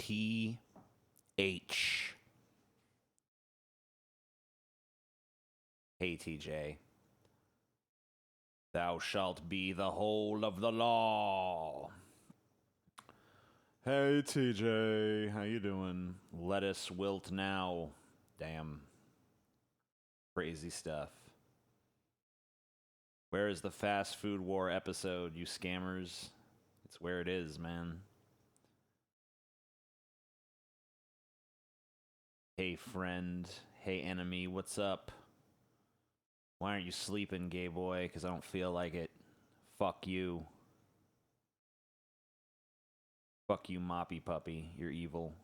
TH. Hey, TJ. Thou shalt be the whole of the law. Hey, TJ. How you doing? Lettuce wilt now. Damn. Crazy stuff. Where is the fast food war episode, you scammers? It's where it is, man. Hey, friend. Hey, enemy. What's up? Why aren't you sleeping, gay boy? Because I don't feel like it. Fuck you. Fuck you, moppy puppy. You're evil.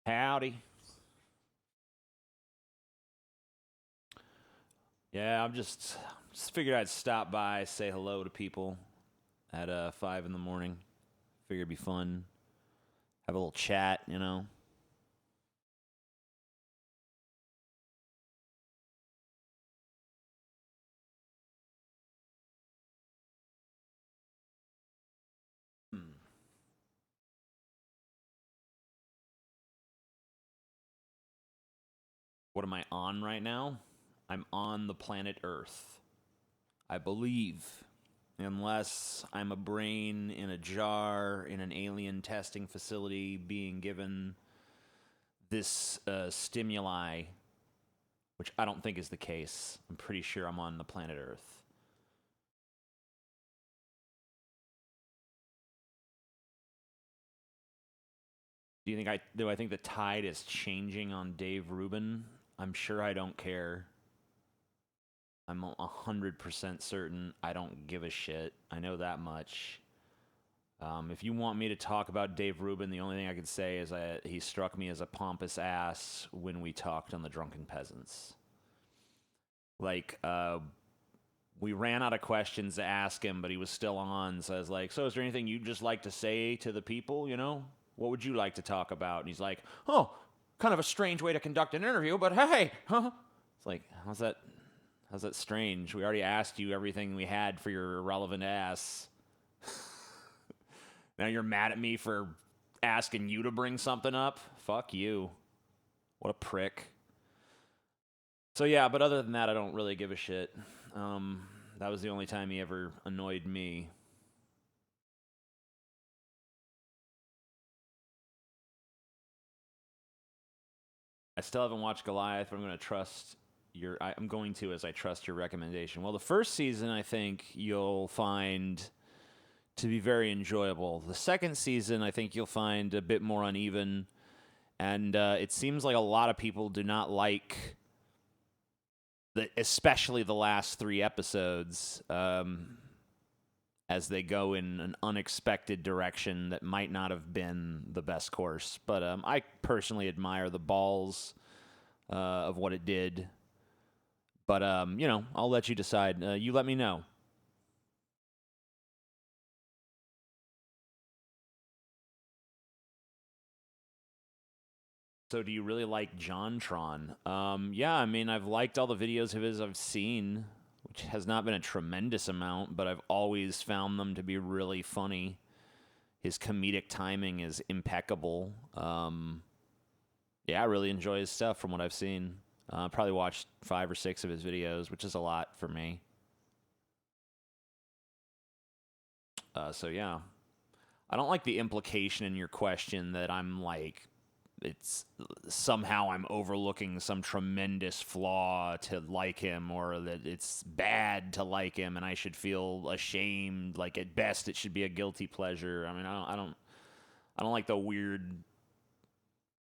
Howdy. Yeah, I'm just figured I'd stop by, say hello to people at 5 in the morning. Figured it'd be fun. Have a little chat, you know. What am I on right now? I'm on the planet Earth. I believe. Unless I'm a brain in a jar in an alien testing facility being given this stimuli, which I don't think is the case. I'm pretty sure I'm on the planet Earth. Do I think the tide is changing on Dave Rubin? I'm sure I don't care. I'm 100% certain I don't give a shit. I know that much. If you want me to talk about Dave Rubin, the only thing I could say is he struck me as a pompous ass when we talked on the Drunken Peasants. Like, we ran out of questions to ask him, but he was still on. So I was like, so is there anything you'd just like to say to the people, you know? What would you like to talk about? And he's like, oh, kind of a strange way to conduct an interview, but hey, huh? It's like, how's that strange? We already asked you everything we had for your irrelevant ass. Now you're mad at me for asking you to bring something up? Fuck you. What a prick. So yeah, but other than that, I don't really give a shit. That was the only time he ever annoyed me. I still haven't watched Goliath, but I'm going to trust I'm going to, as I trust your recommendation. Well, the first season, I think you'll find to be very enjoyable. The second season, I think you'll find a bit more uneven, and it seems like a lot of people do not like especially the last 3 episodes, as they go in an unexpected direction that might not have been the best course. But I personally admire the balls of what it did. But, I'll let you decide. You let me know. So do you really like JonTron? Yeah, I mean, I've liked all the videos of his I've seen, which has not been a tremendous amount, but I've always found them to be really funny. His comedic timing is impeccable. Yeah, I really enjoy his stuff from what I've seen. Probably watched 5 or 6 of his videos, which is a lot for me. So yeah. I don't like the implication in your question that I'm like, it's somehow I'm overlooking some tremendous flaw to like him, or that it's bad to like him and I should feel ashamed. Like, at best, it should be a guilty pleasure. I mean, I don't like the weird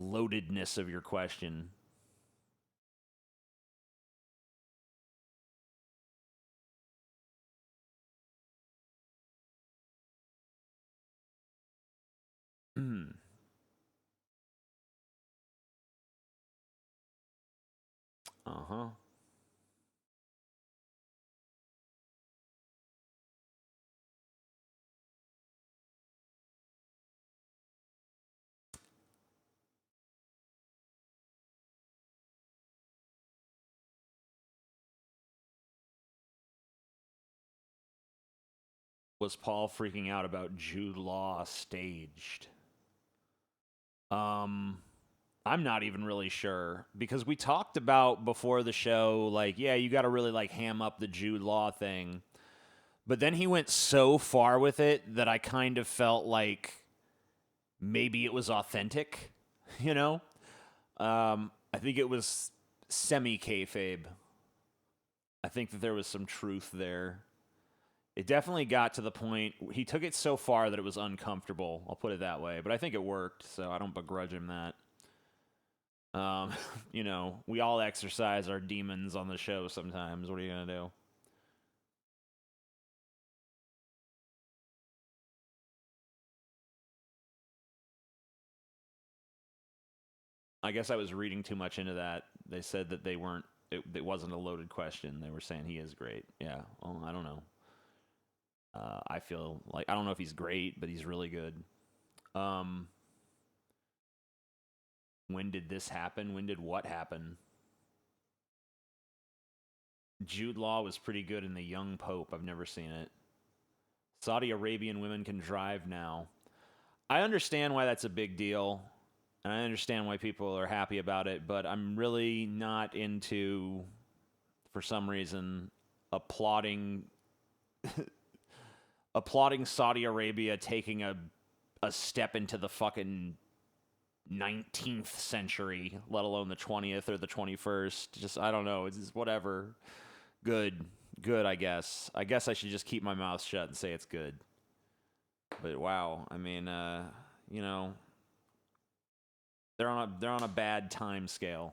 loadedness of your question. Uh-huh. Was Paul freaking out about Jude Law staged? I'm not even really sure because we talked about before the show, like, yeah, you got to really like ham up the Jude Law thing. But then he went so far with it that I kind of felt like maybe it was authentic, you know? I think it was semi kayfabe. I think that there was some truth there. It definitely got to the point, he took it so far that it was uncomfortable, I'll put it that way. But I think it worked, so I don't begrudge him that. You know, we all exercise our demons on the show sometimes. What are you going to do? I guess I was reading too much into that. They said that they weren't, it wasn't a loaded question. They were saying he is great. Yeah, well, I don't know. I feel like, I don't know if he's great, but he's really good. Um, when did this happen? When did what happen? Jude Law was pretty good in The Young Pope. I've never seen it. Saudi Arabian women can drive now. I understand why that's a big deal, and I understand why people are happy about it, but I'm really not into, for some reason, applauding applauding Saudi Arabia taking a step into the fucking 19th century, let alone the 20th or the 21st. Just, I don't know. It's just whatever. Good. Good, I guess. I guess I should just keep my mouth shut and say it's good. But wow, I mean, you know, they're on a bad time scale.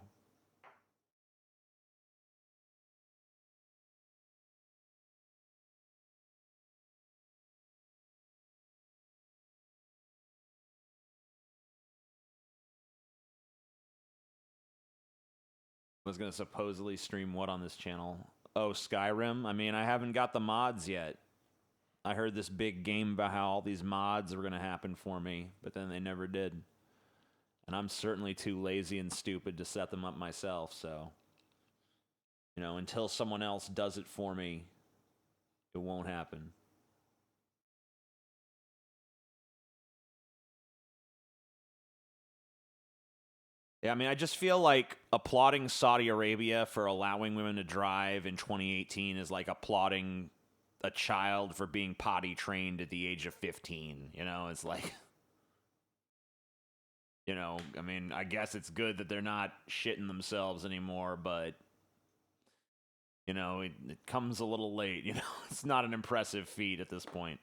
I was gonna supposedly stream what on this channel? Oh, Skyrim. I mean, I haven't got the mods yet. I heard this big game about how all these mods were gonna happen for me, but then they never did. And I'm certainly too lazy and stupid to set them up myself, so, you know, until someone else does it for me, it won't happen. Yeah, I mean, I just feel like applauding Saudi Arabia for allowing women to drive in 2018 is like applauding a child for being potty trained at the age of 15. You know, it's like, you know, I mean, I guess it's good that they're not shitting themselves anymore, but, you know, it comes a little late. You know, it's not an impressive feat at this point.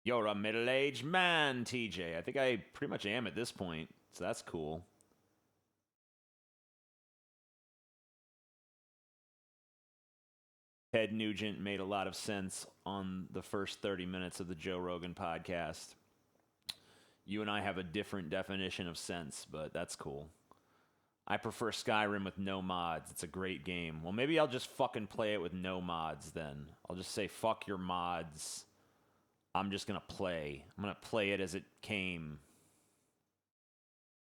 You're a middle aged man, TJ. I think I pretty much am at this point, so that's cool. Ted Nugent made a lot of sense on the first 30 minutes of the Joe Rogan podcast. You and I have a different definition of sense, but that's cool. I prefer Skyrim with no mods. It's a great game. Well, maybe I'll just fucking play it with no mods then. I'll just say, fuck your mods. I'm just going to play. I'm going to play it as it came.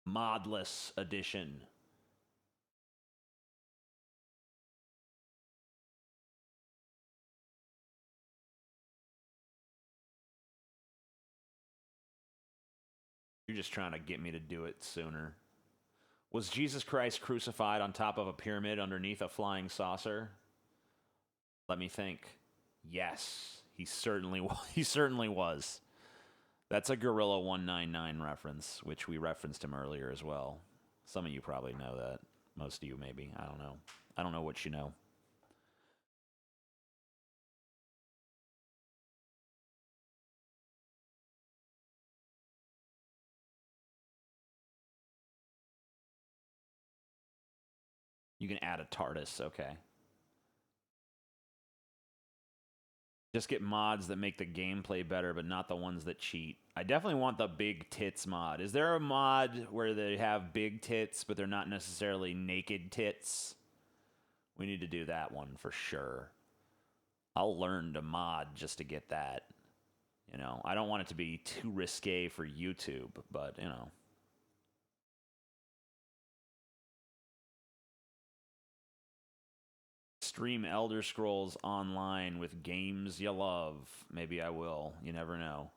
Modless edition. You're just trying to get me to do it sooner. Was Jesus Christ crucified on top of a pyramid underneath a flying saucer? Let me think. Yes, he certainly he certainly was. That's a Gorilla 199 reference, which we referenced him earlier as well. Some of you probably know that. Most of you maybe. I don't know. I don't know what you know. You can add a TARDIS, okay. Just get mods that make the gameplay better, but not the ones that cheat. I definitely want the big tits mod. Is there a mod where they have big tits, but they're not necessarily naked tits? We need to do that one for sure. I'll learn to mod just to get that. You know, I don't want it to be too risque for YouTube, but, you know. Stream Elder Scrolls Online with games you love. Maybe I will. You never know.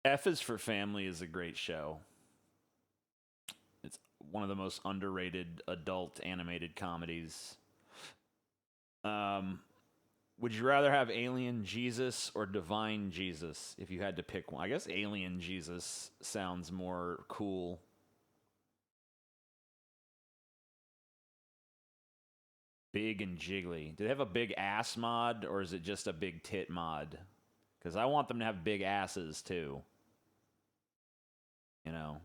F is for Family is a great show. It's one of the most underrated adult animated comedies. Would you rather have Alien Jesus or Divine Jesus if you had to pick one? I guess Alien Jesus sounds more cool. Big and jiggly. Do they have a big ass mod or is it just a big tit mod? Because I want them to have big asses too. You know?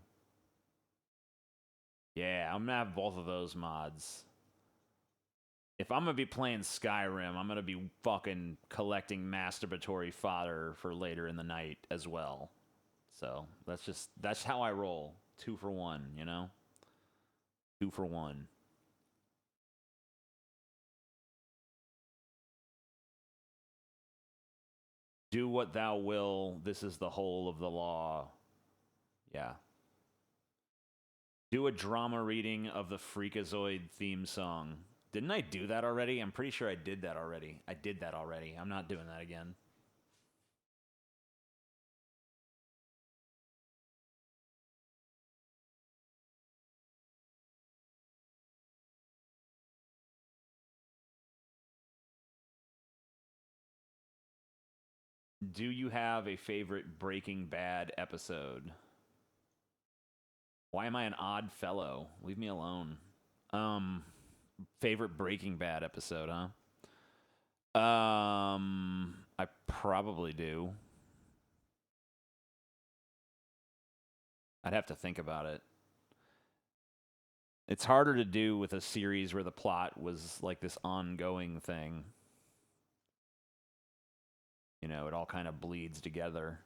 Yeah, I'm gonna have both of those mods. If I'm gonna be playing Skyrim, I'm gonna be fucking collecting masturbatory fodder for later in the night as well. So that's how I roll. 2 for 1, you know? 2 for 1. Do what thou will, this is the whole of the law. Yeah. Do a drama reading of the Freakazoid theme song. Didn't I do that already? I'm pretty sure I did that already. I did that already. I'm not doing that again. Do you have a favorite Breaking Bad episode? Why am I an odd fellow? Leave me alone. Favorite Breaking Bad episode, huh? I probably do. I'd have to think about it. It's harder to do with a series where the plot was like this ongoing thing. You know, it all kind of bleeds together.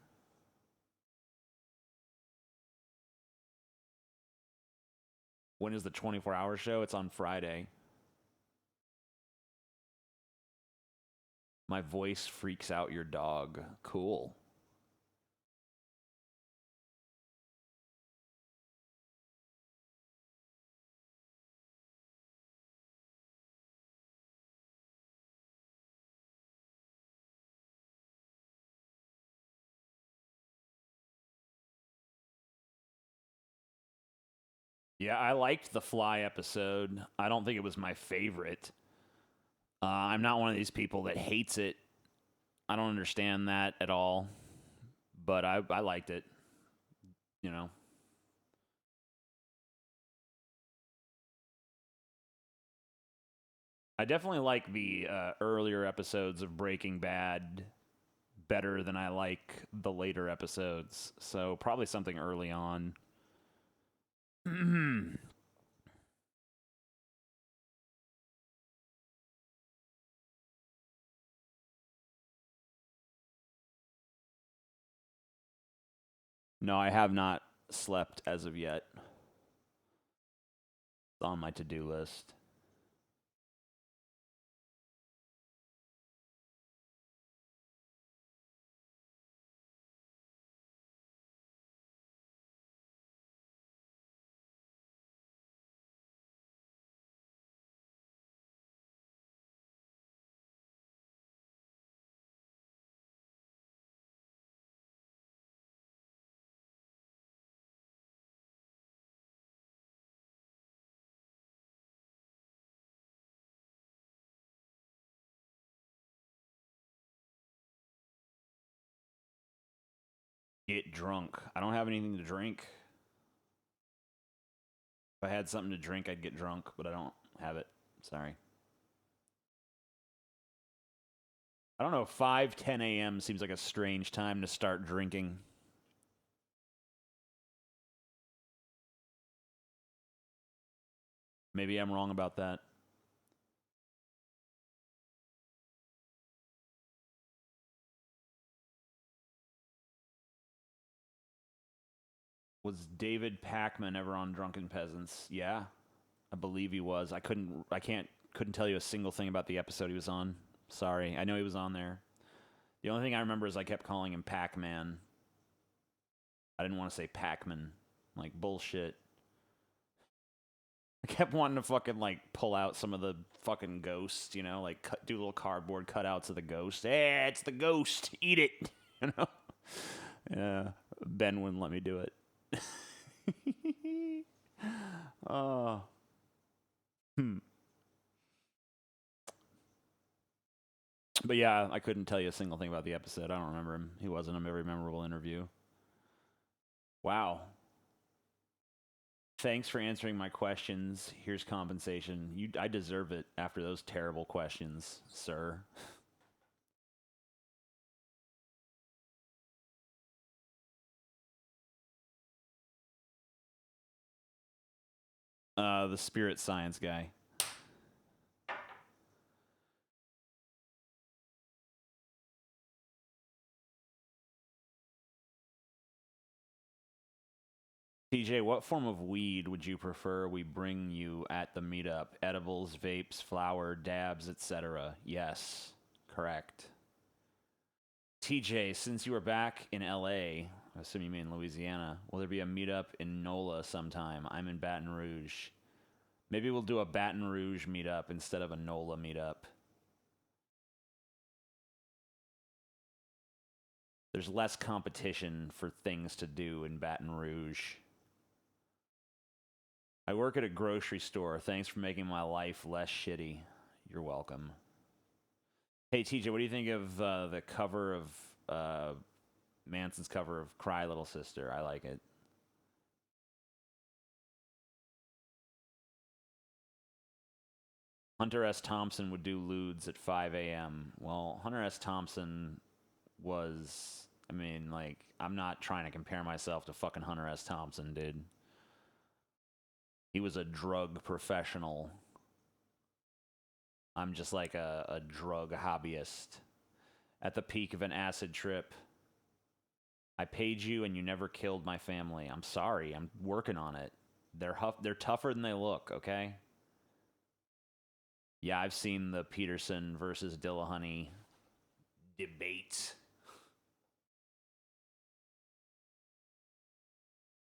When is the 24-hour show? It's on Friday. My voice freaks out your dog. Cool. Yeah, I liked the Fly episode. I don't think it was my favorite. I'm not one of these people that hates it. I don't understand that at all. But I liked it. You know. I definitely like the earlier episodes of Breaking Bad better than I like the later episodes. So probably something early on. No, I have not slept as of yet. It's on my to-do list. Get drunk. I don't have anything to drink. If I had something to drink, I'd get drunk, but I don't have it. Sorry. I don't know. 5:10 a.m. seems like a strange time to start drinking. Maybe I'm wrong about that. Was David Packman ever on Drunken Peasants? Yeah, I believe he was. I couldn't tell you a single thing about the episode he was on. Sorry. I know he was on there. The only thing I remember is I kept calling him Pac-Man. I didn't want to say Pac-Man. Like, bullshit. I kept wanting to fucking, like, pull out some of the fucking ghosts, you know? Like, do little cardboard cutouts of the ghost. Hey, it's the ghost. Eat it. You know? Yeah. Ben wouldn't let me do it. Oh. But yeah, I couldn't tell you a single thing about the episode. I don't remember him. He wasn't in a very memorable interview. Wow. Thanks for answering my questions. Here's compensation. I deserve it after those terrible questions, sir. The spirit science guy. TJ, what form of weed would you prefer we bring you at the meetup? Edibles, vapes, flower, dabs, etc. Yes, correct. TJ, since you are back in LA, I assume you mean Louisiana, will there be a meetup in NOLA sometime? I'm in Baton Rouge. Maybe we'll do a Baton Rouge meetup instead of a NOLA meetup. There's less competition for things to do in Baton Rouge. I work at a grocery store. Thanks for making my life less shitty. You're welcome. Hey, TJ, what do you think of the cover of Manson's cover of Cry Little Sister? I like it. Hunter S. Thompson would do lewds at 5 a.m. Well, Hunter S. Thompson was... I mean, like, I'm not trying to compare myself to fucking Hunter S. Thompson, dude. He was a drug professional. I'm just like a drug hobbyist. At the peak of an acid trip, I paid you and you never killed my family. I'm sorry. I'm working on it. They're tougher than they look, okay? Yeah, I've seen the Peterson versus Dillahunty debate.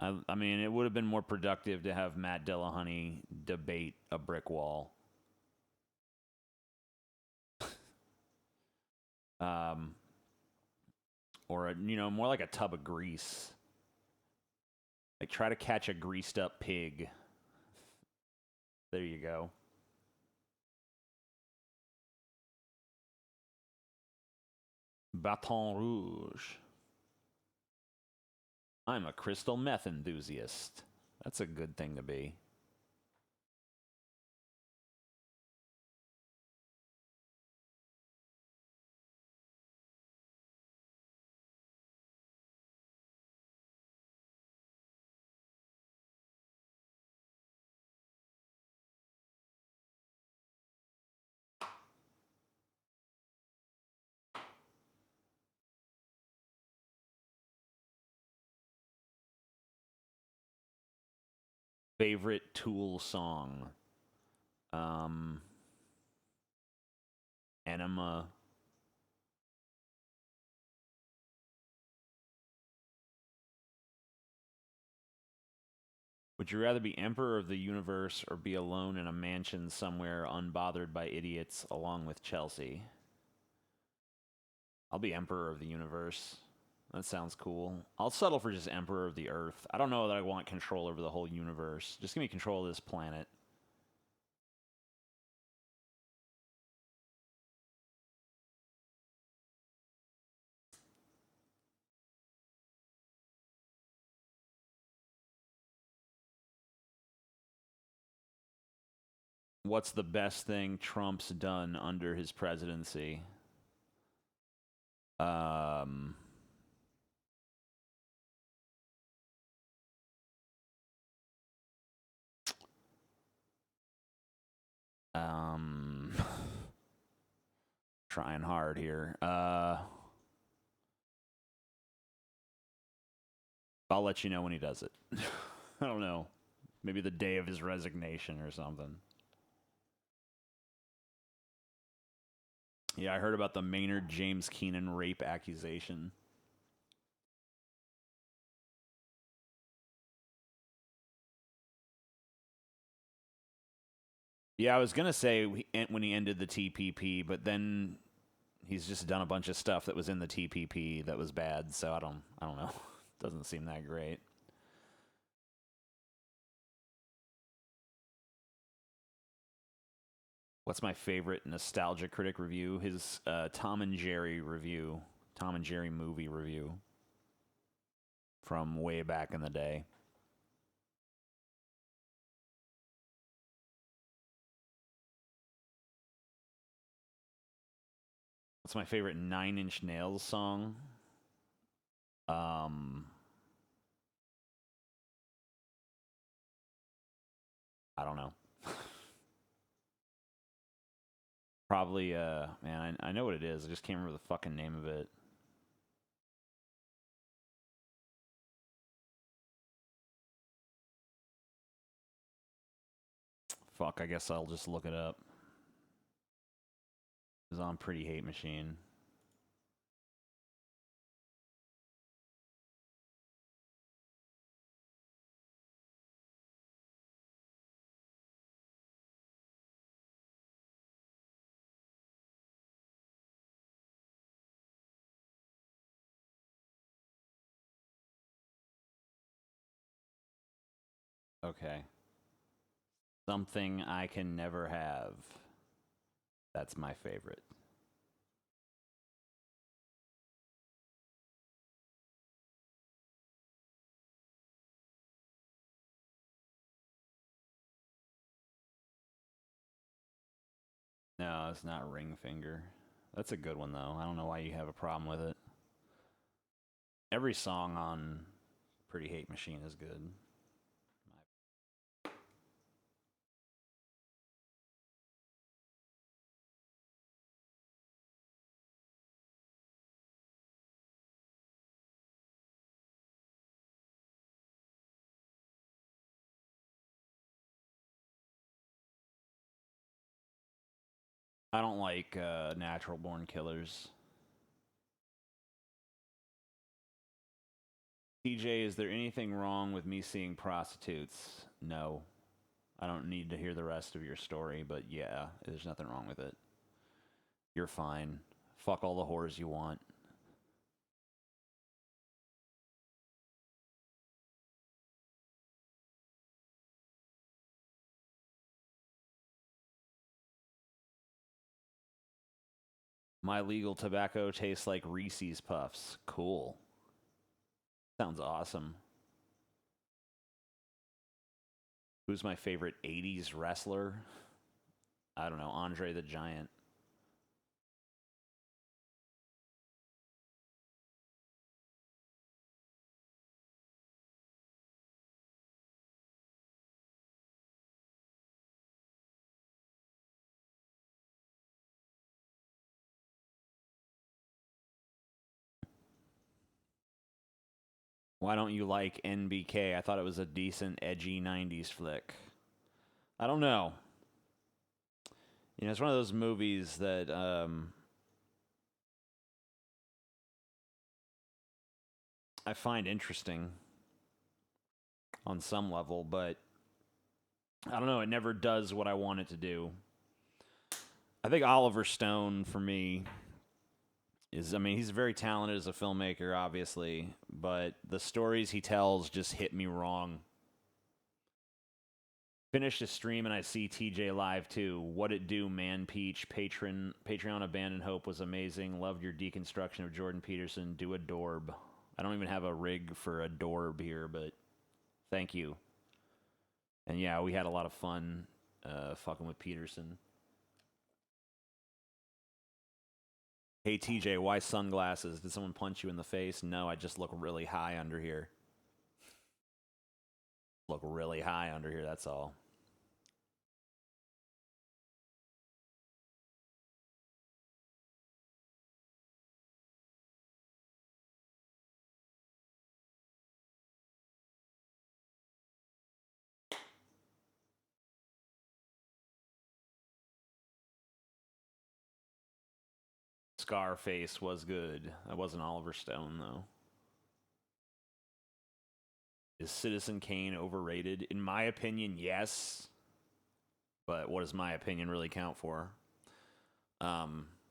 I mean, it would have been more productive to have Matt Dillahunty debate a brick wall. Or, more like a tub of grease. Like, try to catch a greased up pig. There you go. Baton Rouge. I'm a crystal meth enthusiast. That's a good thing to be. Favorite Tool song? Enema. Would you rather be emperor of the universe or be alone in a mansion somewhere unbothered by idiots along with Chelsea? I'll be emperor of the universe. That sounds cool. I'll settle for just emperor of the earth. I don't know that I want control over the whole universe. Just give me control of this planet. What's the best thing Trump's done under his presidency? Trying hard here. I'll let you know when he does it. I don't know. Maybe the day of his resignation or something. Yeah, I heard about the Maynard James Keenan rape accusation. Yeah, I was gonna say when he ended the TPP, but then he's just done a bunch of stuff that was in the TPP that was bad. So I don't know. Doesn't seem that great. What's my favorite nostalgia critic review? His Tom and Jerry review, Tom and Jerry movie review from way back in the day. What's my favorite Nine Inch Nails song? Um, I don't know. Probably, man, I know what it is. I just can't remember the fucking name of it. Fuck, I guess I'll just look it up. It's on Pretty Hate Machine. Okay. Something I Can Never Have. That's my favorite. No, it's not Ring Finger. That's a good one, though. I don't know why you have a problem with it. Every song on Pretty Hate Machine is good. I don't like Natural Born Killers. TJ, is there anything wrong with me seeing prostitutes? No. I don't need to hear the rest of your story, but yeah, there's nothing wrong with it. You're fine. Fuck all the whores you want. My legal tobacco tastes like Reese's Puffs. Cool. Sounds awesome. Who's my favorite 80s wrestler? I don't know. Andre the Giant. Why don't you like NBK? I thought it was a decent, edgy 90s flick. I don't know. You know, it's one of those movies that I find interesting on some level, but I don't know. It never does what I want it to do. I think Oliver Stone, for me, is, I mean, he's very talented as a filmmaker, obviously, but the stories he tells just hit me wrong. Finished a stream and I see TJ live too. What it do, man? Peach, Patreon Abandoned Hope was amazing. Loved your deconstruction of Jordan Peterson. Do a dorb. I don't even have a rig for a dorb here, but thank you. And yeah, we had a lot of fun fucking with Peterson. Hey TJ, why sunglasses? Did someone punch you in the face? No, I just look really high under here. Look really high under here, that's all. Scarface was good. That wasn't Oliver Stone, though. Is Citizen Kane overrated? In my opinion, yes. But what does my opinion really count for?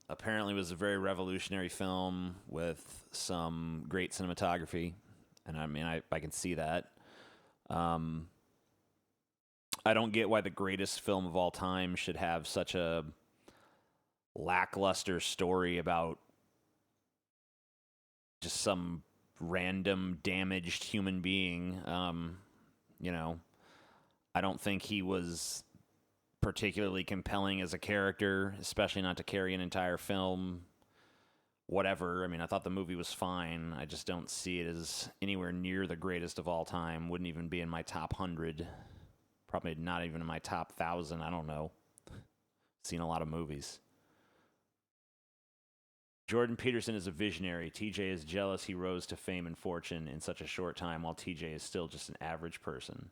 Apparently, it was a very revolutionary film with some great cinematography, and I mean, I can see that. I don't get why the greatest film of all time should have such a lackluster story about just some random damaged human being. You know, I don't think he was particularly compelling as a character, especially not to carry an entire film. Whatever. I mean, I thought the movie was fine. I just don't see it as anywhere near the greatest of all time. Wouldn't even be in my top 100. Probably not even in my top 1,000. I don't know. Seen a lot of movies. Jordan Peterson is a visionary. TJ is jealous he rose to fame and fortune in such a short time, while TJ is still just an average person.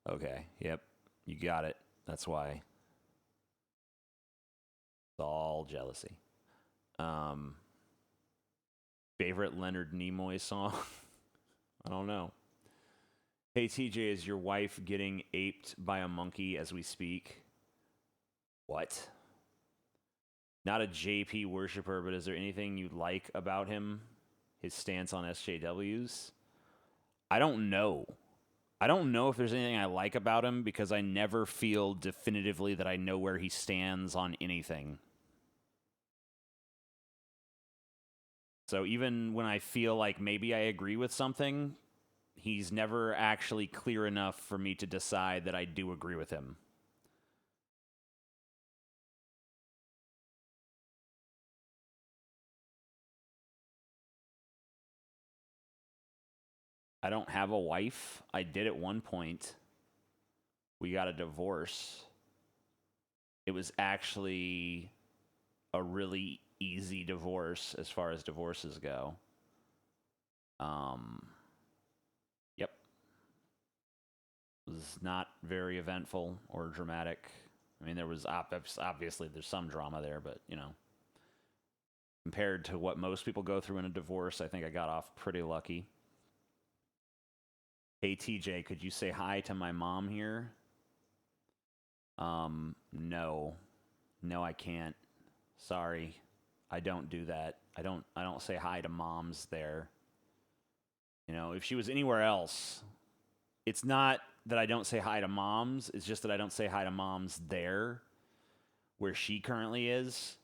Okay, yep, you got it. That's why. It's all jealousy. Favorite Leonard Nimoy song? I don't know. Hey, TJ, is your wife getting aped by a monkey as we speak? What? Not a JP worshiper, but is there anything you like about him? His stance on SJWs? I don't know. I don't know if there's anything I like about him because I never feel definitively that I know where he stands on anything. So even when I feel like maybe I agree with something, he's never actually clear enough for me to decide that I do agree with him. I don't have a wife. I did at one point. We got a divorce. It was actually a really easy divorce as far as divorces go. Yep. It was not very eventful or dramatic. I mean, there was obviously there's some drama there, but you know, compared to what most people go through in a divorce, I think I got off pretty lucky. Hey TJ, could you say hi to my mom here? No. No, I can't. Sorry. I don't do that. I don't say hi to moms there. You know, if she was anywhere else, it's not that I don't say hi to moms, it's just that I don't say hi to moms there where she currently is.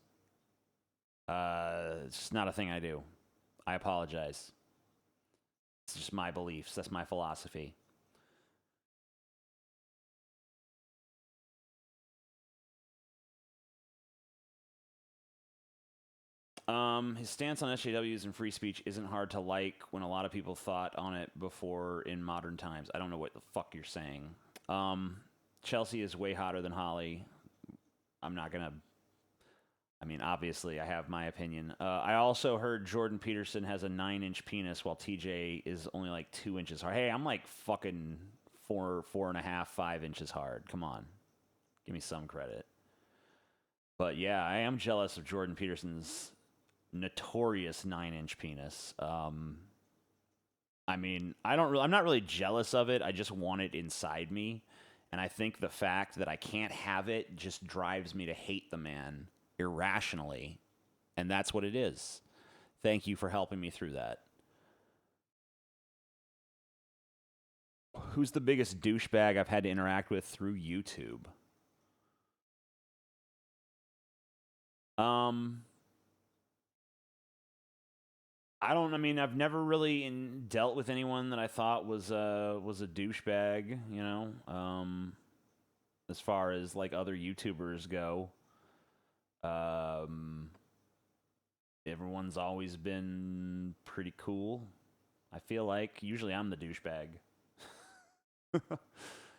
It's just not a thing I do. I apologize. It's just my beliefs. That's my philosophy. His stance on SJWs and free speech isn't hard to like when a lot of people thought on it before in modern times. I don't know what the fuck you're saying. Chelsea is way hotter than Holly. I'm not gonna. I mean, obviously, I have my opinion. I also heard Jordan Peterson has a 9-inch penis, while TJ is only like 2 inches hard. Hey, I'm like fucking 4.5, 5 inches hard. Come on, give me some credit. But yeah, I am jealous of Jordan Peterson's notorious 9-inch penis. I mean, I'm not really jealous of it. I just want it inside me, and I think the fact that I can't have it just drives me to hate the man irrationally, and that's what it is. Thank you for helping me through that. Who's the biggest douchebag I've had to interact with through YouTube? I mean, I've never really dealt with anyone that I thought was a douchebag, you know. As far as like other YouTubers go, everyone's always been pretty cool. I feel like usually I'm the douchebag.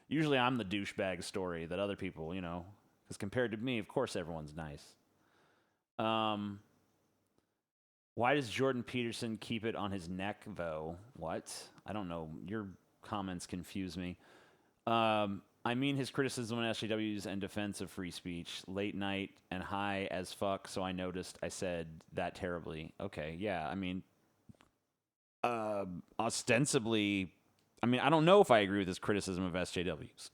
Usually I'm the douchebag story that other people, you know, because compared to me, of course, everyone's nice. Why does Jordan Peterson keep it on his neck, though? What? I don't know. Your comments confuse me. I'm I mean his criticism on SJWs and defense of free speech. Late night and high as fuck, so I noticed. I said that terribly. Okay, yeah, I mean, ostensibly, I mean, I don't know if I agree with his criticism of SJWs.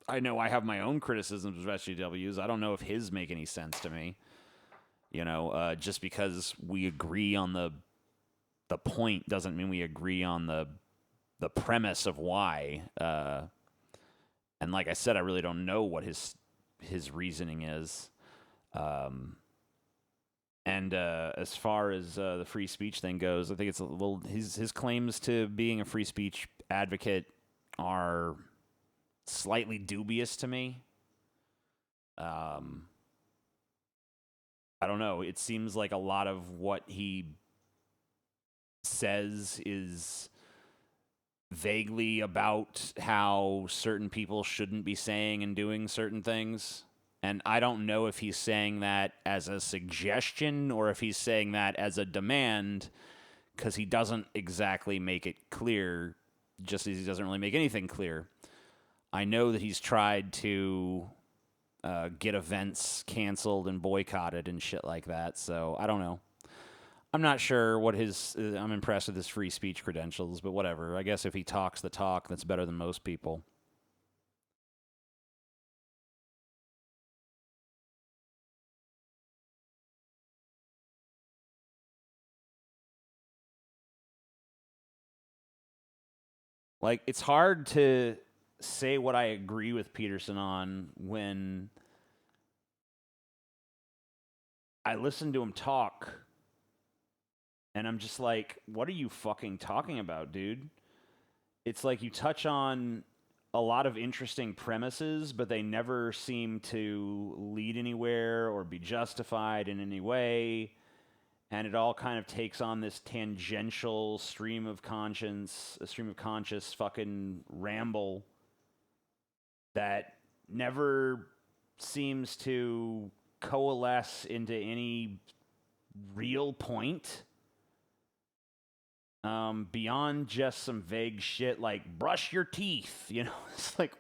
I know I have my own criticisms of SJWs. I don't know if his make any sense to me. You know, just because we agree on the point doesn't mean we agree on the premise of why. And like I said, I really don't know what his reasoning is. And as far as the free speech thing goes, I think it's a little his claims to being a free speech advocate are slightly dubious to me. I don't know. It seems like a lot of what he says is vaguely about how certain people shouldn't be saying and doing certain things. And I don't know if he's saying that as a suggestion or if he's saying that as a demand, because he doesn't exactly make it clear, just as he doesn't really make anything clear. I know that he's tried to get events canceled and boycotted and shit like that, so I don't know. I'm not sure what his... I'm impressed with his free speech credentials, but whatever. I guess if he talks the talk, that's better than most people. Like, it's hard to say what I agree with Peterson on when I listen to him talk and I'm just like, what are you fucking talking about, dude? It's like you touch on a lot of interesting premises, but they never seem to lead anywhere or be justified in any way. And it all kind of takes on this tangential stream of conscious fucking ramble that never seems to coalesce into any real point. Beyond just some vague shit like brush your teeth, you know? It's like,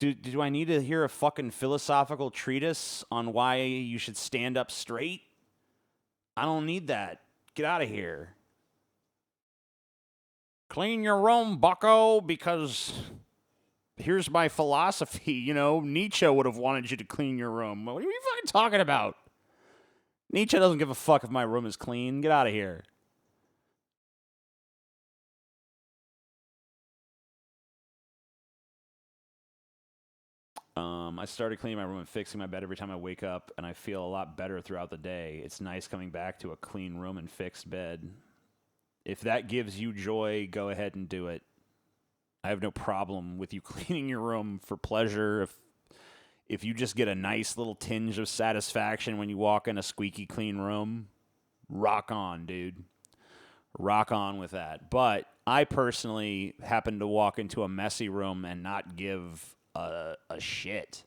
do I need to hear a fucking philosophical treatise on why you should stand up straight? I don't need that. Get out of here. Clean your room, bucko, because here's my philosophy. You know, Nietzsche would have wanted you to clean your room. What are you fucking talking about? Nietzsche doesn't give a fuck if my room is clean. Get out of here. I started cleaning my room and fixing my bed every time I wake up, and I feel a lot better throughout the day. It's nice coming back to a clean room and fixed bed. If that gives you joy, go ahead and do it. I have no problem with you cleaning your room for pleasure. If you just get a nice little tinge of satisfaction when you walk in a squeaky clean room, rock on, dude. Rock on with that. But I personally happen to walk into a messy room and not give a shit.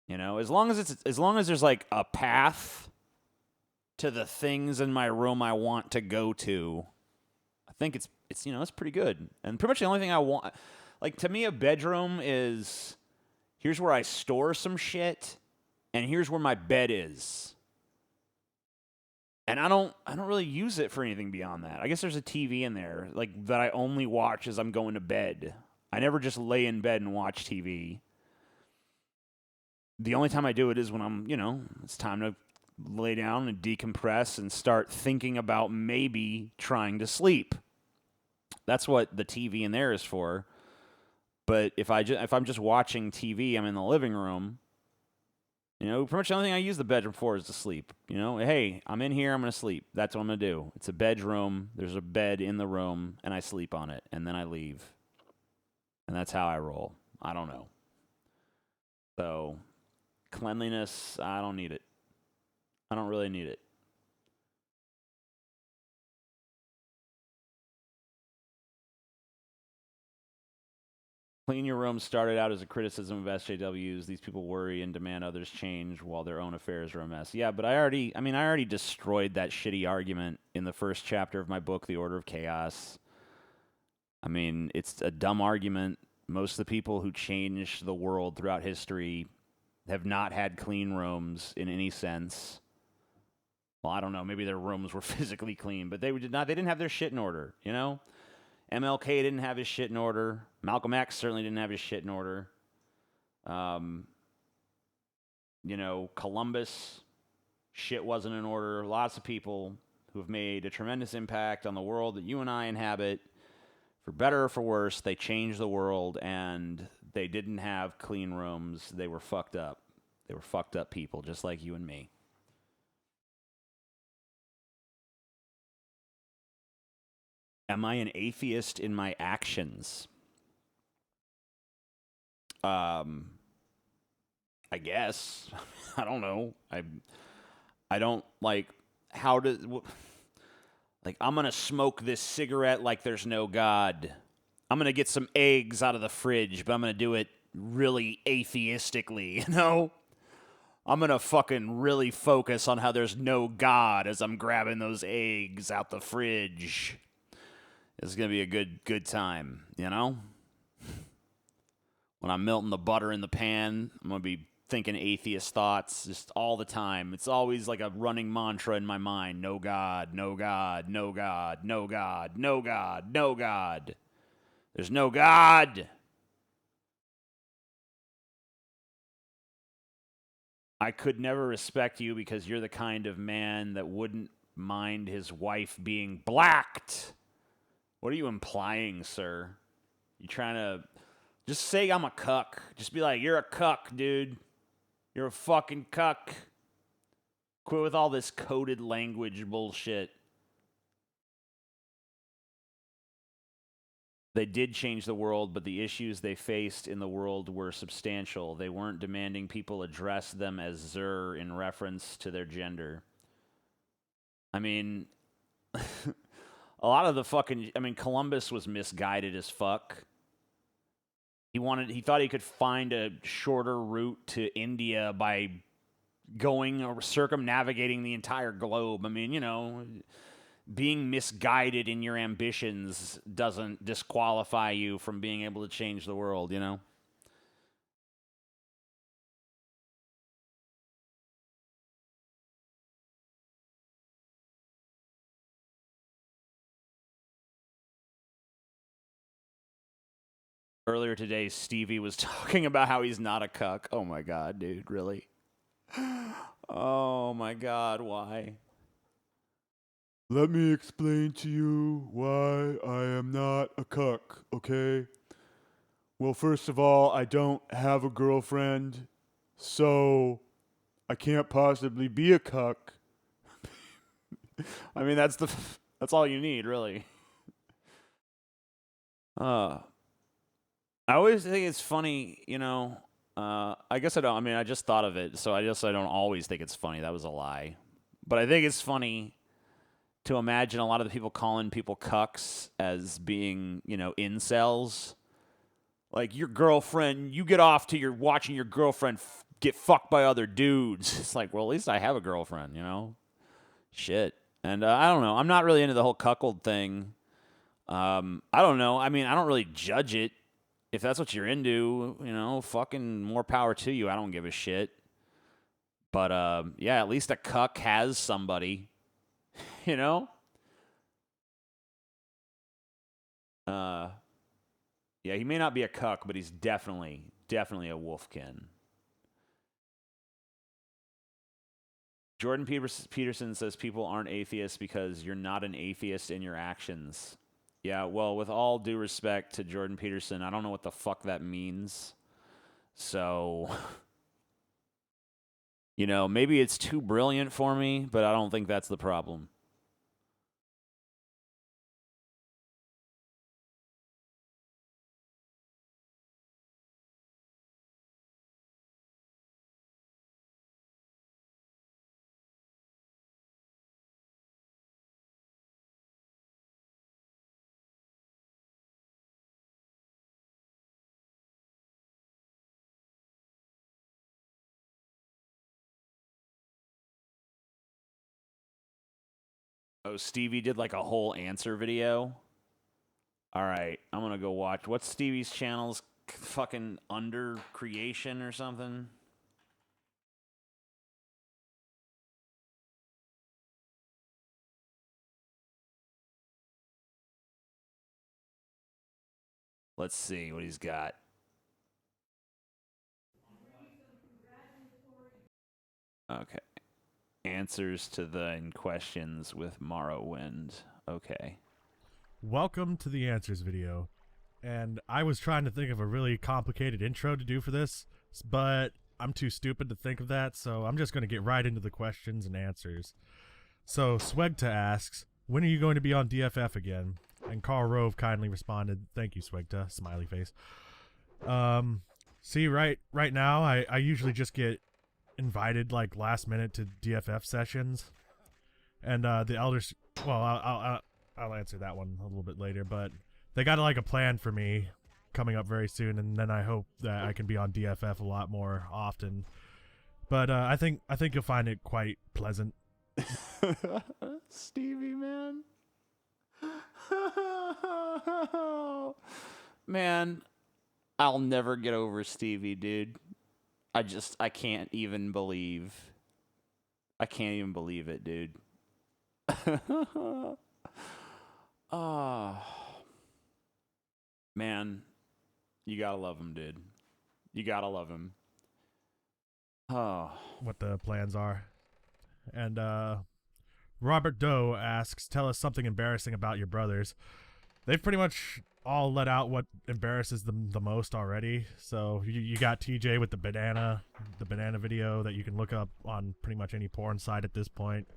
You know, as long as there's like a path to the things in my room I want to go to, I think it's you know, it's pretty good. And pretty much the only thing I want, like, to me, a bedroom is, here's where I store some shit, and here's where my bed is. And I don't really use it for anything beyond that. I guess there's a TV in there, like, that I only watch as I'm going to bed. I never just lay in bed and watch TV. The only time I do it is when I'm, you know, it's time to lay down and decompress and start thinking about maybe trying to sleep. That's what the TV in there is for. But if I'm just watching TV, I'm in the living room. You know, pretty much the only thing I use the bedroom for is to sleep. You know, hey, I'm in here, I'm going to sleep. That's what I'm going to do. It's a bedroom. There's a bed in the room, and I sleep on it, and then I leave. And that's how I roll. I don't know. So, cleanliness, I don't need it. I don't really need it. Clean your room started out as a criticism of SJWs. These people worry and demand others change while their own affairs are a mess. Yeah, but I already destroyed that shitty argument in the first chapter of my book, The Order of Chaos. I mean, it's a dumb argument. most of the people who changed the world throughout history have not had clean rooms in any sense. Well, I don't know. Maybe their rooms were physically clean, but they did not. They didn't have their shit in order. You know, MLK didn't have his shit in order. Malcolm X certainly didn't have his shit in order. You know, Columbus, shit wasn't in order. Lots of people who have made a tremendous impact on the world that you and I inhabit, for better or for worse, they changed the world, and they didn't have clean rooms. They were fucked up. They were fucked up people, just like you and me. Am I an atheist in my actions? I guess. I don't know. I don't like how does like I'm going to smoke this cigarette like there's no god. I'm going to get some eggs out of the fridge, but I'm going to do it really atheistically, you know? I'm going to fucking really focus on how there's no god as I'm grabbing those eggs out the fridge. It's going to be a good time, you know? When I'm melting the butter in the pan, I'm going to be thinking atheist thoughts just all the time. It's always like a running mantra in my mind. No God, no God, no God, no God, no God, no God. There's no God. I could never respect you because you're the kind of man that wouldn't mind his wife being blacked. What are you implying, sir? You trying to just say I'm a cuck. Just be like, you're a cuck, dude. You're a fucking cuck. Quit with all this coded language bullshit. They did change the world, but the issues they faced in the world were substantial. They weren't demanding people address them as Zer in reference to their gender. I mean, a lot of the fucking... I mean, Columbus was misguided as fuck. He thought he could find a shorter route to India by going or circumnavigating the entire globe. I mean, you know, being misguided in your ambitions doesn't disqualify you from being able to change the world, you know? Earlier today, Stevie was talking about how he's not a cuck. Oh my God, dude, really? Oh my God, why? Let me explain to you why I am not a cuck, okay? Well, first of all, I don't have a girlfriend, so I can't possibly be a cuck. I mean, that's all you need, really. Uh, I always think it's funny, you know. I guess I don't. I mean, I just thought of it, so I don't always think it's funny. That was a lie, but I think it's funny to imagine a lot of the people calling people cucks as being, you know, incels. Like your girlfriend, you get off to your watching your girlfriend get fucked by other dudes. It's like, well, at least I have a girlfriend, you know. Shit. And I don't know. I'm not really into the whole cuckold thing. I don't know. I mean, I don't really judge it. If that's what you're into, you know, fucking more power to you. I don't give a shit. But yeah, at least a cuck has somebody, you know. Uh, yeah, he may not be a cuck, but he's definitely a wolfkin. Jordan Peterson says people aren't atheists because you're not an atheist in your actions. Yeah, well, with all due respect to Jordan Peterson, I don't know what the fuck that means. So, you know, maybe it's too brilliant for me, but I don't think that's the problem. Oh, Stevie did like a whole answer video. All right, I'm gonna go watch. What's Stevie's channel's fucking under creation or something. Let's see what he's got. Okay. Answers to the questions with Morrowind. Okay. Welcome to the answers video. And I was trying to think of a really complicated intro to do for this, but I'm too stupid to think of that, so I'm just going to get right into the questions and answers. So Swegta asks, when are you going to be on DFF again? And Carl Rove kindly responded, thank you, Swegta, smiley face. See, right now, I usually just get invited like last minute to DFF sessions. And the elders, well, I'll answer that one a little bit later, but they got like a plan for me coming up very soon, and then I hope that I can be on DFF a lot more often. But I think you'll find it quite pleasant. Stevie, man. Man, I'll never get over Stevie, dude. I can't even believe it, dude. Oh, man, you gotta love him, dude. You gotta love him. Oh, what the plans are. And Robert Doe asks, tell us something embarrassing about your brothers. They've pretty much all let out what embarrasses them the most already. So you got TJ with the banana video that you can look up on pretty much any porn site at this point.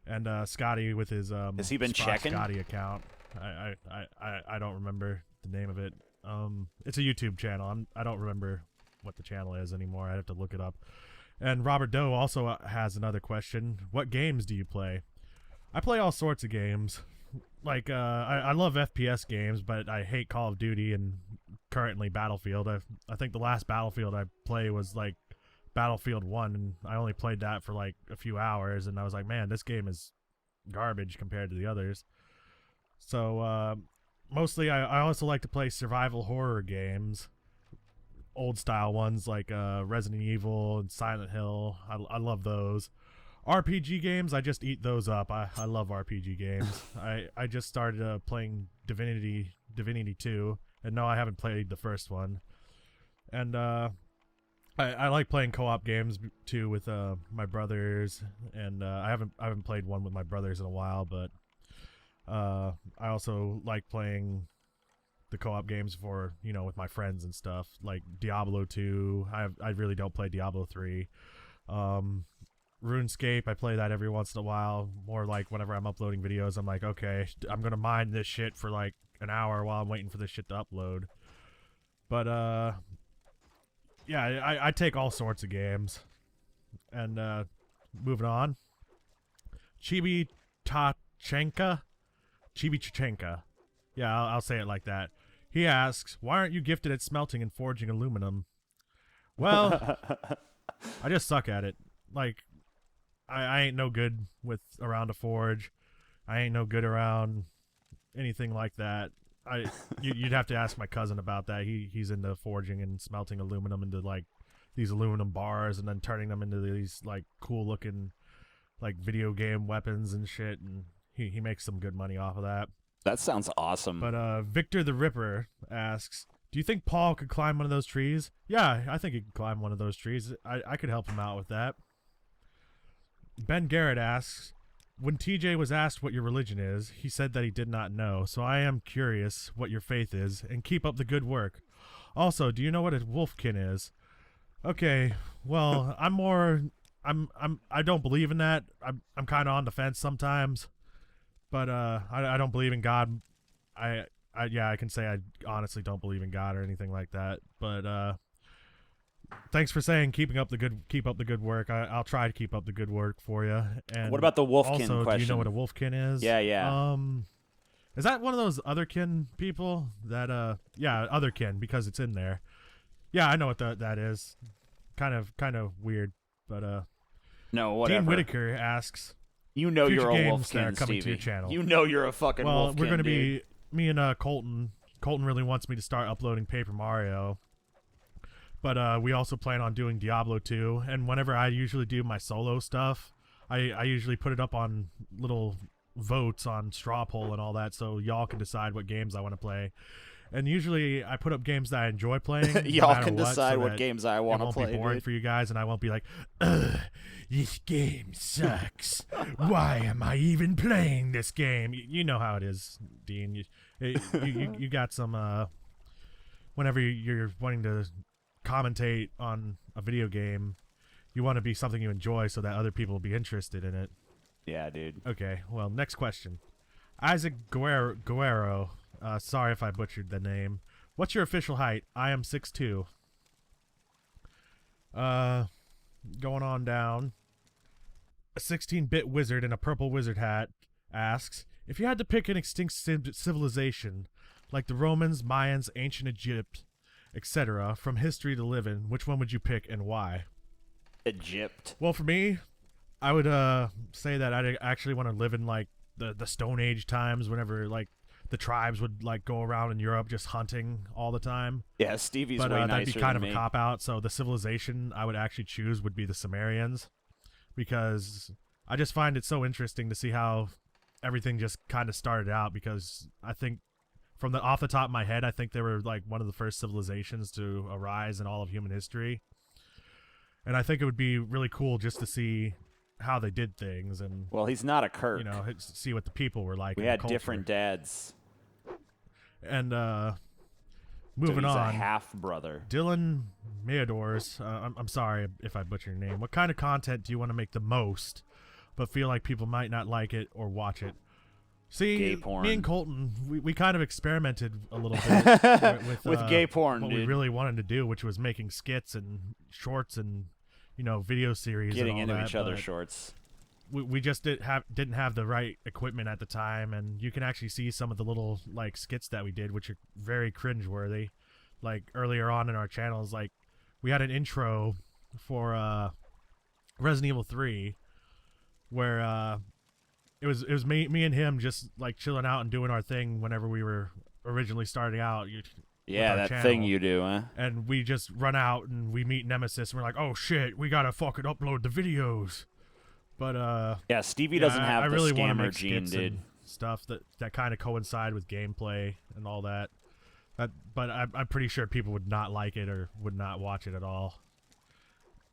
And Scotty with his has he been checking Scotty account? I don't remember the name of it. It's a YouTube channel. I don't remember what the channel is anymore. I have to look it up. And Robert Doe also has another question. What games do you play? I play all sorts of games. Like I love FPS games, but I hate Call of Duty and currently Battlefield. I think the last Battlefield I played was like Battlefield 1, and I only played that for like a few hours, and I was like, man, this game is garbage compared to the others. So mostly I also like to play survival horror games, old style ones like Resident Evil and Silent Hill. I love those. RPG games, I just eat those up. I love RPG games. I just started playing Divinity 2, and no, I haven't played the first one. And I like playing co-op games too with my brothers, and I haven't played one with my brothers in a while, but I also like playing the co-op games for, with my friends and stuff, like Diablo 2. I really don't play Diablo 3. RuneScape, I play that every once in a while, more like whenever I'm uploading videos. I'm like, okay, I'm gonna mine this shit for like an hour while I'm waiting for this shit to upload. But yeah, I take all sorts of games. And moving on, Chibi Chachenka, yeah, I'll say it like that. He asks, why aren't you gifted at smelting and forging aluminum? Well, I just suck at it. Like, I ain't no good around a forge. I ain't no good around anything like that. You'd have to ask my cousin about that. He's into forging and smelting aluminum into like these aluminum bars, and then turning them into these like cool looking like video game weapons and shit. And he makes some good money off of that. That sounds awesome. But Victor the Ripper asks, do you think Paul could climb one of those trees? Yeah, I think he could climb one of those trees. I could help him out with that. Ben Garrett asks, when TJ was asked what your religion is, he said that he did not know, so I am curious what your faith is, and keep up the good work. Also, do you know what a wolfkin is? Okay, well, I don't believe in that. I'm kind of on the fence sometimes, but I don't believe in God. Yeah, I can say I honestly don't believe in God or anything like that, but thanks for saying keep up the good work. I'll try to keep up the good work for you. And what about the wolfkin also, question? Do you know what a wolfkin is? Yeah. Is that one of those otherkin people that yeah, otherkin, because it's in there. Yeah, I know what that is. Kind of weird, but no, whatever. Dean Whitaker asks, you know you're a games that wolfkin, are coming Stevie. to your channel. You know you're a fucking wolfkin. Well, we're going to be me and Colton Colton really wants me to start uploading Paper Mario. But we also plan on doing Diablo 2. And whenever I usually do my solo stuff, I usually put it up on little votes on Straw Poll and all that, so y'all can decide what games I want to play. And usually I put up games that I enjoy playing. Y'all can decide what games I want to play. It won't be boring for you guys, and I won't be like, ugh, this game sucks. Why am I even playing this game? You know how it is, Dean. You got some, whenever you're wanting to commentate on a video game, you want to be something you enjoy so that other people will be interested in it. Yeah, dude. Okay, well, next question. Isaac Guerrero, sorry if I butchered the name. What's your official height? I am 6'2". Going on down. A 16-bit wizard in a purple wizard hat asks, if you had to pick an extinct civilization, like the Romans, Mayans, ancient Egypt, etc., from history to live in, which one would you pick and why? Egypt. Well, for me, I would say that I actually want to live in like the Stone Age times, whenever like the tribes would like go around in Europe just hunting all the time. Yeah, Stevie's but way nicer that'd be kind than of me. a cop out. So the civilization I would actually choose would be the Sumerians, because I just find it so interesting to see how everything just kind of started out. Because I think off the top of my head, I think they were like one of the first civilizations to arise in all of human history. And I think it would be really cool just to see how they did things, and well, he's not a Kirk. you know, see what the people were like. We in the had culture. different dads. And So moving he's on, a half brother. Dylan Meadors. I'm sorry if I butcher your name. What kind of content do you want to make the most, but feel like people might not like it or watch it? See, Gay porn. me and Colton, we kind of experimented a little bit with gay porn, what dude. we really wanted to do, which was making skits and shorts and video series, Getting and all into that, each other's but shorts. we just didn't have the right equipment at the time, and you can actually see some of the little like skits that we did, which are very cringeworthy. Like earlier on in our channels, like we had an intro for Resident Evil 3 where it was me and him just like chilling out and doing our thing whenever we were originally starting out. Yeah, that channel. thing you do, huh? And we just run out and we meet Nemesis and we're like, oh shit, we gotta fucking upload the videos. But yeah, Stevie doesn't have I the really wanna scammer make gene, skits dude. and stuff that kind of coincide with gameplay and all that. But I'm pretty sure people would not like it or would not watch it at all.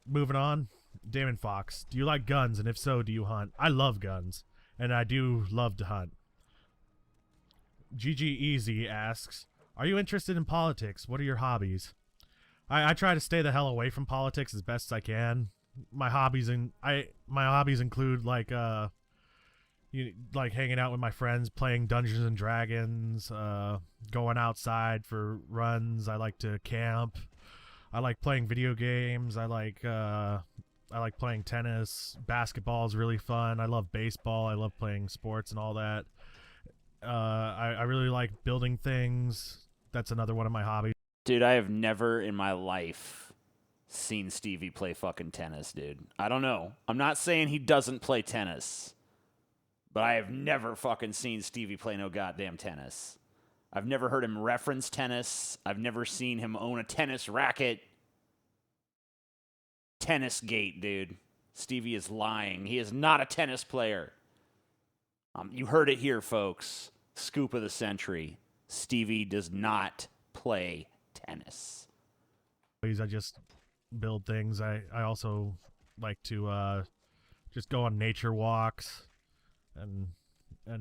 Moving on, Damon Fox, do you like guns, and if so, do you hunt? I love guns, and I do love to hunt. GG Easy asks, are you interested in politics? What are your hobbies? I try to stay the hell away from politics as best as I can. My hobbies include like like hanging out with my friends, playing Dungeons and Dragons, going outside for runs. I like to camp. I like playing video games. I like playing tennis. Basketball is really fun. I love baseball. I love playing sports and all that. I really like building things. That's another one of my hobbies. Dude, I have never in my life seen Stevie play fucking tennis, dude. I don't know. I'm not saying he doesn't play tennis, but I have never fucking seen Stevie play no goddamn tennis. I've never heard him reference tennis. I've never seen him own a tennis racket. Tennis gate, dude. Stevie is lying. He is not a tennis player. You heard it here, folks. Scoop of the century. Stevie does not play tennis. I just build things. I also like to just go on nature walks, and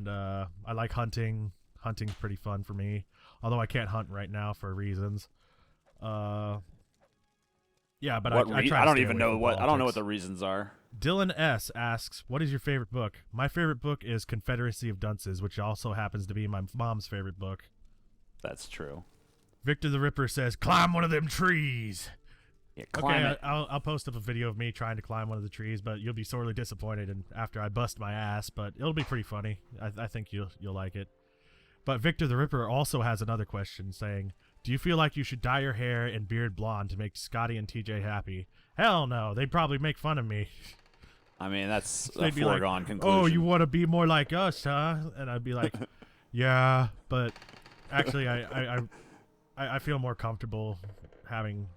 I like hunting. Hunting's pretty fun for me, although I can't hunt right now for reasons. Yeah, but I try to I don't stay even away know from what I don't know what politics. the reasons are. Dylan S asks, what is your favorite book? My favorite book is Confederacy of Dunces, which also happens to be my mom's favorite book. That's true. Victor the Ripper says, climb one of them trees. Yeah, climb Okay, it. I'll post up a video of me trying to climb one of the trees, but you'll be sorely disappointed after I bust my ass, but it'll be pretty funny. I think you'll like it. But Victor the Ripper also has another question saying, do you feel like you should dye your hair and beard blonde to make Scotty and TJ happy? Hell no, they'd probably make fun of me. I mean, that's a They'd be foregone like, conclusion. oh, you want to be more like us, huh? And I'd be like, yeah, but Actually, I feel more comfortable having,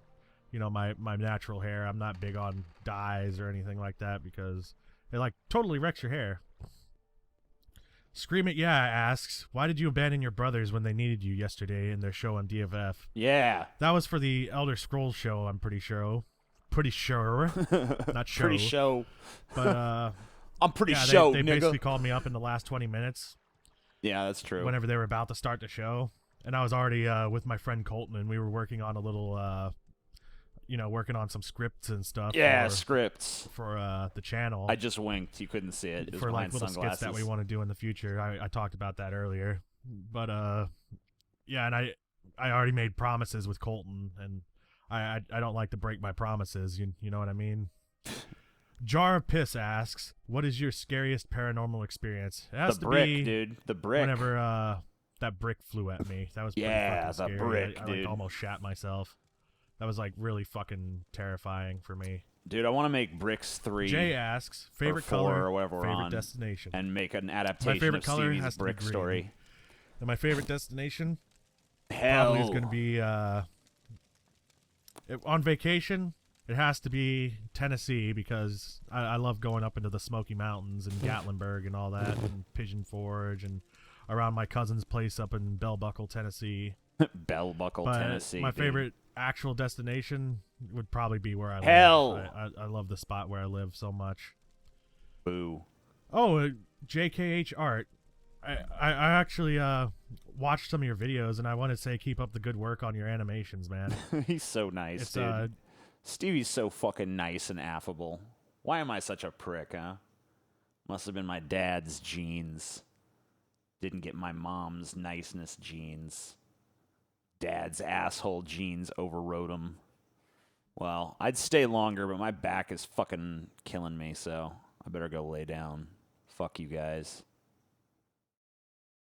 my natural hair. I'm not big on dyes or anything like that because it like totally wrecks your hair. Scream It Yeah asks, why did you abandon your brothers when they needed you yesterday in their show on DFF? Yeah. That was for the Elder Scrolls show, I'm pretty sure. Pretty sure. Not show. Pretty show. But, I'm pretty yeah, show, they nigga. basically called me up in the last 20 minutes. Yeah, that's true. Whenever they were about to start the show. And I was already with my friend Colton, and we were working on a little, working on some scripts and stuff. Yeah, scripts. For the channel. I just winked. You couldn't see it. It was for like behind little sunglasses. skits that we want to do in the future. I talked about that earlier. But, yeah, and I already made promises with Colton, and I don't like to break my promises. You know what I mean? Jar of Piss asks, what is your scariest paranormal experience? It has the to brick, be dude. The brick. whenever that brick flew at me. That was pretty fucking scary. brick, I dude. like almost shat myself. That was like really fucking terrifying for me. Dude, I want to make Bricks 3 Jay asks, favorite or 4 color, or whatever we're favorite on, destination. and make an adaptation favorite of color Stevie's has to be brick green. story. And my favorite destination Hell. probably is going to be on vacation. It has to be Tennessee because I love going up into the Smoky Mountains and Gatlinburg and all that, and Pigeon Forge and around my cousin's place up in Bell Buckle, Tennessee. Bell Buckle, But Tennessee. my dude. favorite actual destination would probably be where I Hell. live. I love the spot where I live so much. Boo. Oh, JKH Art. I actually watched some of your videos, and I want to say keep up the good work on your animations, man. He's so nice, It's dude. Stevie's so fucking nice and affable. Why am I such a prick, huh? Must have been my dad's genes. Didn't get my mom's niceness genes. Dad's asshole genes overrode him. Well, I'd stay longer, but my back is fucking killing me, so I better go lay down. Fuck you guys.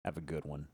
Have a good one.